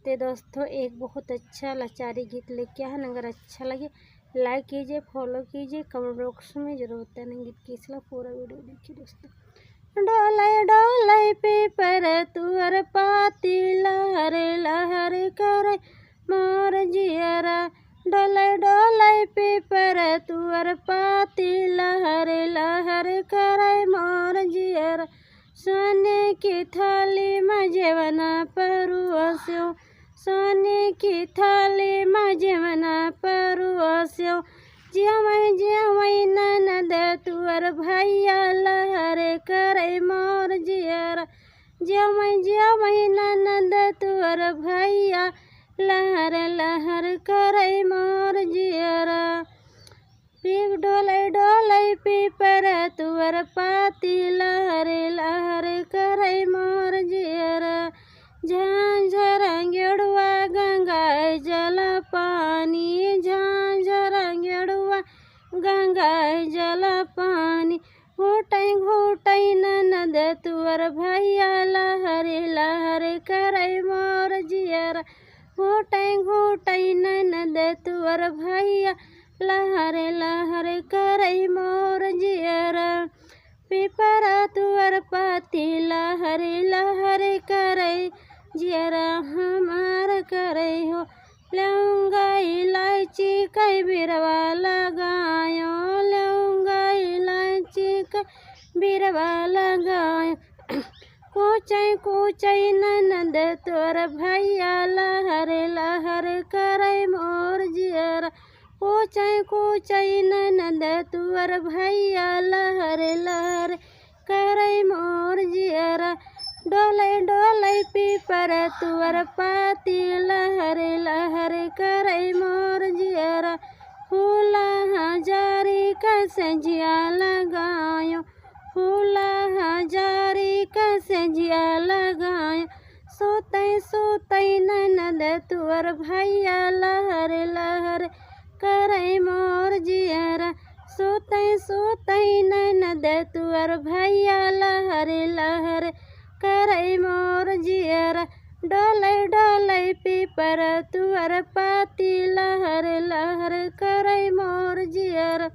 नमस्ते दोस्तों, एक बहुत अच्छा लाचारी गीत लेके आया है। अगर अच्छा लगे लाइक कीजिए, फॉलो कीजिए, कमेंट बॉक्स में जरूर बताना गीत की, इसलिए पूरा वीडियो देखिए दोस्तों। डोले डोले पेपर तुअर पाती लहर लहर करे मोर जियरा। डोले डोले पेपर तुअर पाती लहर लहर करे मोर जियरा। सोने की थाली में जेवना परुआस्यो, सोने की थाली में जेवना परुआस्यो। ज्यावै ननद तुअर भैया लहर करे मोर जियरा। ज्यावै ननद तुअर भैया लहर लहर करे मोर जियरा। डोले डोले पेपर तुअर पाती लहर लहर करे मोर जियरा। झांझर गेड़ुआ गंगाए जल पानी, झांझर गेड़ुआ गंगाए जल पानी। घोटै घोटै ननद तुअर भैया लहर लहर करे मोर जियरा। घोटै घोटै ननद तुअर भैया लहर लहर करे मोर जियरा। पेपर तुअर पाती लहर लहर करे जियरा हमार करे हो। लौंगा इलायची कई बिरवा लगायो, लौंगा इलायची कई बिरवा लगायो। कोचै कोचै ननद तुअर भैया लहर लहर करे मोर जियरा। कोचै कोचै ननद तुअर भैया लहर लहर करे मोर जियरा। डोले डोले पेपर तुअर पाती लहर लहर करे मोर जियरा। फूला हजारी कैसे जिया लगायो, फूला हजारी कैसे जिया लगायो। सोतै सोतै ननद तुअर भैया लहर लहर करे मोर जियरा। सोतै सोतै ननद तुअर भैया लहर लहर करे मोर जियरा। डोले डोले पेपर तुअर पाती लहर लहर करे मोर जियरा।